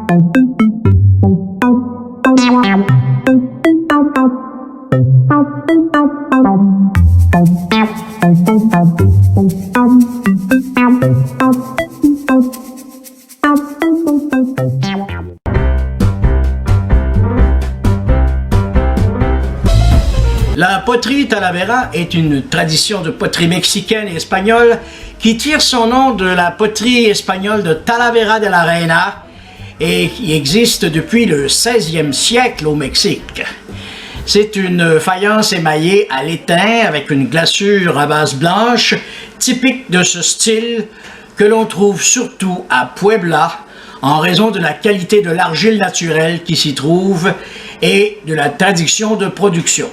La poterie Talavera est une tradition de poterie mexicaine et espagnole qui tire son nom de la poterie espagnole de Talavera de la Reina et qui existe depuis le 16e siècle au Mexique. C'est une faïence émaillée à l'étain avec une glaçure à base blanche, typique de ce style que l'on trouve surtout à Puebla en raison de la qualité de l'argile naturelle qui s'y trouve et de la tradition de production.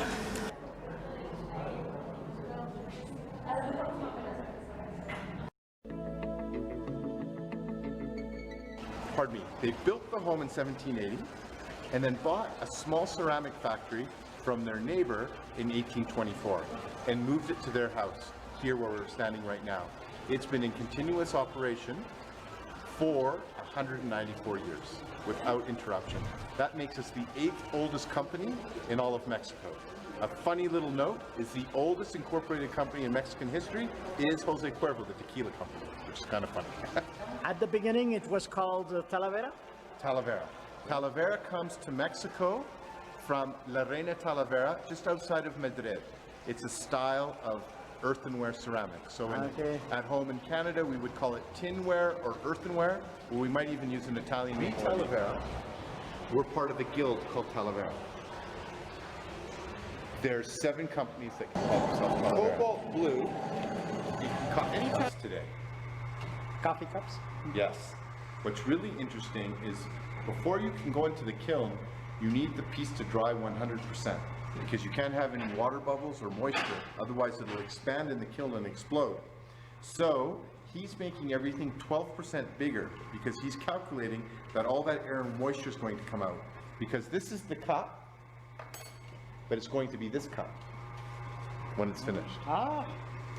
Pardon me, they built the home in 1780 and then bought a small ceramic factory from their neighbor in 1824 and moved it to their house, here where we're standing right now. It's been in continuous operation for 194 years without interruption. That makes us the 8th oldest company in all of Mexico. A funny little note is the oldest incorporated company in Mexican history is Jose Cuervo, the tequila company, which is kind of funny. At the beginning it was called Talavera? Talavera. Talavera comes to Mexico from La Reina Talavera, just outside of Madrid. It's a style of earthenware ceramic. So at home in Canada, we would call it tinware or earthenware, or we might even use an Italian name. Talavera. We're part of a guild called Talavera. There's 7 companies that can call themselves Talavera. Cobalt blue, you can call any cups today. Coffee cups? Yes. What's really interesting is before you can go into the kiln, you need the piece to dry 100% because you can't have any water bubbles or moisture, otherwise it'll expand in the kiln and explode. So he's making everything 12% bigger because he's calculating that all that air and moisture is going to come out. Because this is the cup, but it's going to be this cup when it's finished. Ah.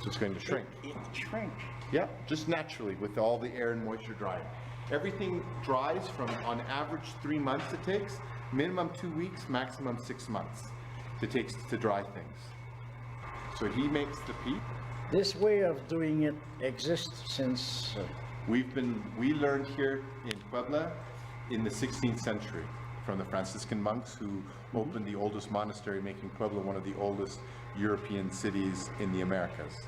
So it's going to shrink. It shrinks. Yeah, just naturally with all the air and moisture drying. Everything dries from, on average, 3 months it takes, minimum 2 weeks, maximum 6 months it takes to dry things. So he makes the peat. This way of doing it exists since... We learned here in Puebla in the 16th century from the Franciscan monks who opened the oldest monastery, making Puebla one of the oldest European cities in the Americas.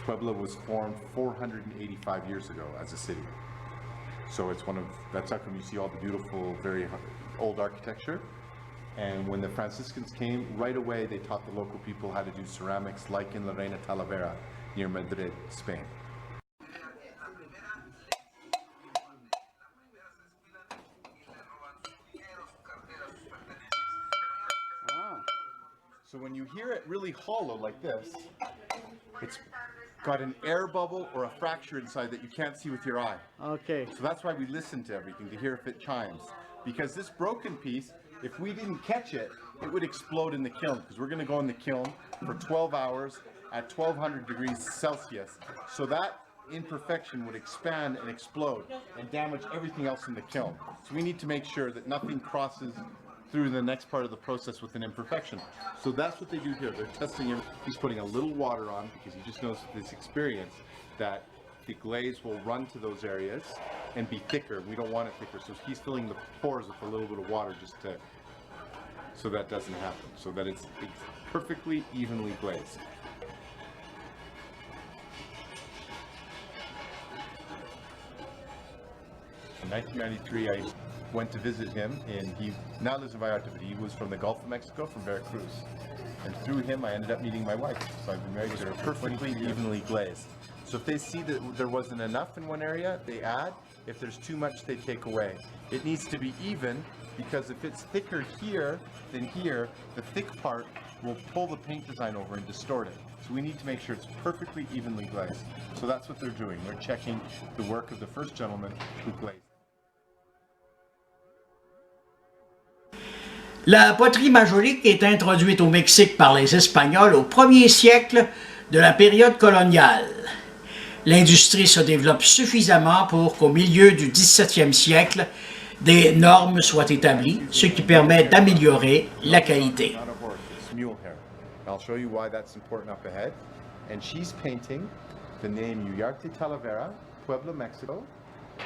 Puebla was formed 485 years ago as a city. So it's that's how come you see all the beautiful, very old architecture. And when the Franciscans came, right away they taught the local people how to do ceramics, like in La Reina Talavera near Madrid, Spain. So when you hear it really hollow like this, it's got an air bubble or a fracture inside that you can't see with your eye. Okay. So that's why we listen to everything, to hear if it chimes. Because this broken piece, if we didn't catch it, it would explode in the kiln, because we're going to go in the kiln for 12 hours at 1200 degrees Celsius. So that imperfection would expand and explode and damage everything else in the kiln. So we need to make sure that nothing crosses through the next part of the process with an imperfection. So that's what they do here. They're testing him. He's putting a little water on because he just knows with this experience that the glaze will run to those areas and be thicker. We don't want it thicker. So he's filling the pores with a little bit of water just to, so that doesn't happen. So that it's perfectly evenly glazed. In 1993, I went to visit him, and he now lives in Uriarte, but he was from the Gulf of Mexico, from Veracruz. And through him, I ended up meeting my wife. So I've been married to her perfectly evenly glazed. So if they see that there wasn't enough in one area, they add. If there's too much, they take away. It needs to be even, because if it's thicker here than here, the thick part will pull the paint design over and distort it. So we need to make sure it's perfectly evenly glazed. So that's what they're doing. They're checking the work of the first gentleman who glazed. La poterie majolique est introduite au Mexique par les Espagnols au 1er siècle de la période coloniale. L'industrie se développe suffisamment pour qu'au milieu du 17e siècle, des normes soient établies, ce qui permet d'améliorer la qualité. Not a horse, it's mule hair. I'll show you why that's important up ahead. And she's painting the name Uriarte Talavera, Puebla, Mexico,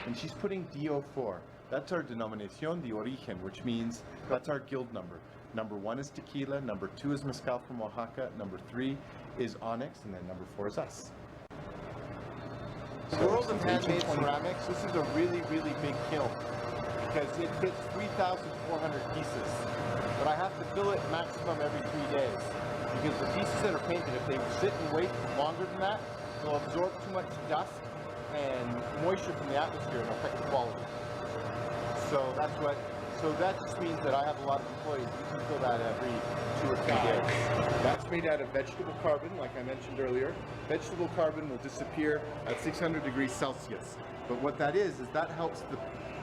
and she's putting DO4. That's our denominación de origen, which means that's our guild number. Number 1 is tequila, number 2 is mezcal from Oaxaca, number 3 is onyx, and then number 4 is us. The world of handmade ceramics, this is a really, really big kiln because it fits 3,400 pieces. But I have to fill it maximum every 3 days because the pieces that are painted, if they sit and wait longer than that, they'll absorb too much dust and moisture from the atmosphere and affect the quality. So that just means that I have a lot of employees. We can fill that every 2 or 3 days. That's made out of vegetable carbon, like I mentioned earlier. Vegetable carbon will disappear at 600 degrees Celsius. But what that is that helps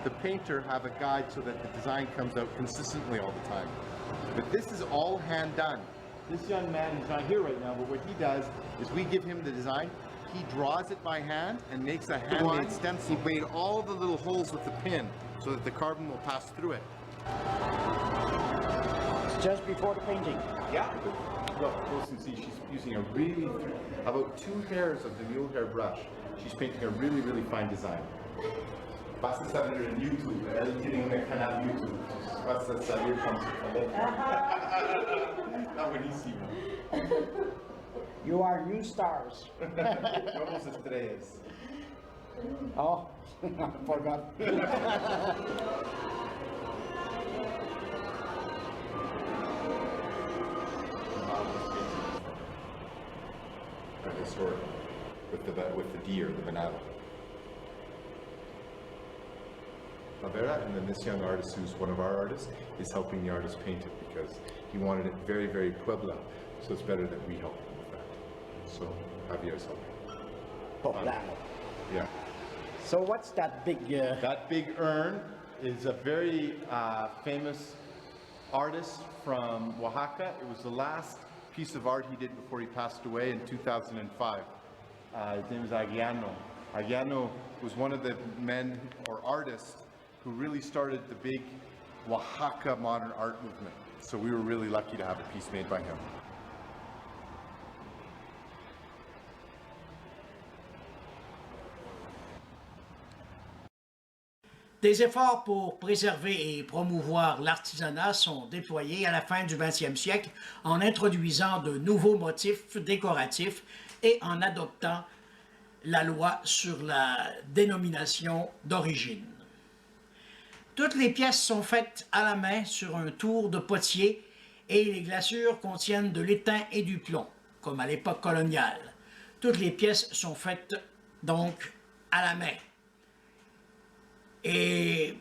the painter have a guide so that the design comes out consistently all the time. But this is all hand done. This young man is not here right now, but what he does is we give him the design. He draws it by hand and makes a handmade stencil. He made all the little holes with the pin so that the carbon will pass through it. It's just before the painting. Yeah. Look, close and see, she's using a really, about 2 hairs of the mule hair brush. She's painting a really, really fine design. Basta saber en YouTube, él tiene un canal YouTube. Basta saber cómo se Está buenísimo. You are new stars. Somos estrellas. Oh, I forgot. Historic with the deer, the venado. Lavera, and then this young artist, who's one of our artists, is helping the artist paint it because he wanted it very, very Puebla. So it's better that we help him with that. So Javier's helping. Poblano. Yeah. So what's that big? That big urn is a very famous artist from Oaxaca. It was the last piece of art he did before he passed away in 2005. His name is Aguiano. Aguiano was one of the men or artists who really started the big Oaxaca modern art movement. So we were really lucky to have a piece made by him. Des efforts pour préserver et promouvoir l'artisanat sont déployés à la fin du 20e siècle en introduisant de nouveaux motifs décoratifs et en adoptant la loi sur la dénomination d'origine. Toutes les pièces sont faites à la main sur un tour de potier et les glaçures contiennent de l'étain et du plomb, comme à l'époque coloniale. Toutes les pièces sont faites donc à la main. Et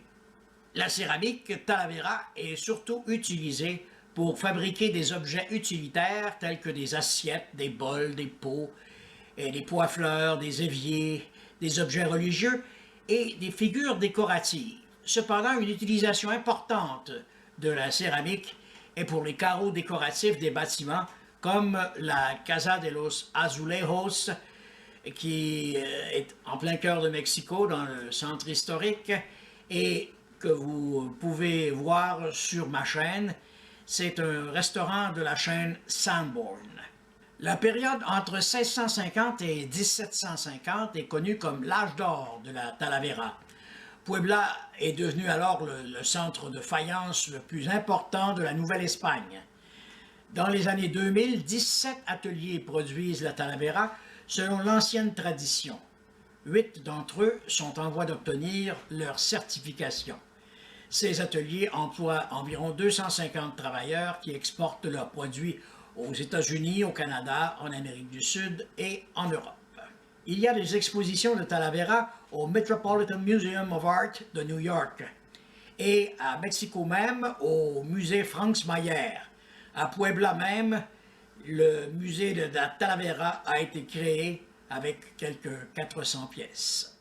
la céramique Talavera est surtout utilisée pour fabriquer des objets utilitaires tels que des assiettes, des bols, des pots, des pots à fleurs, des éviers, des objets religieux et des figures décoratives. Cependant, une utilisation importante de la céramique est pour les carreaux décoratifs des bâtiments comme la Casa de los Azulejos, qui est en plein cœur de Mexico, dans le centre historique, et que vous pouvez voir sur ma chaîne. C'est un restaurant de la chaîne Sanborn. La période entre 1650 et 1750 est connue comme l'âge d'or de la Talavera. Puebla est devenu alors le centre de faïence le plus important de la Nouvelle-Espagne. Dans les années 2000, 17 ateliers produisent la Talavera selon l'ancienne tradition. 8 d'entre eux sont en voie d'obtenir leur certification. Ces ateliers emploient environ 250 travailleurs qui exportent leurs produits aux États-Unis, au Canada, en Amérique du Sud et en Europe. Il y a des expositions de Talavera au Metropolitan Museum of Art de New York et à Mexico même au musée Franz Mayer. À Puebla même, le musée de la Talavera a été créé avec quelques 400 pièces.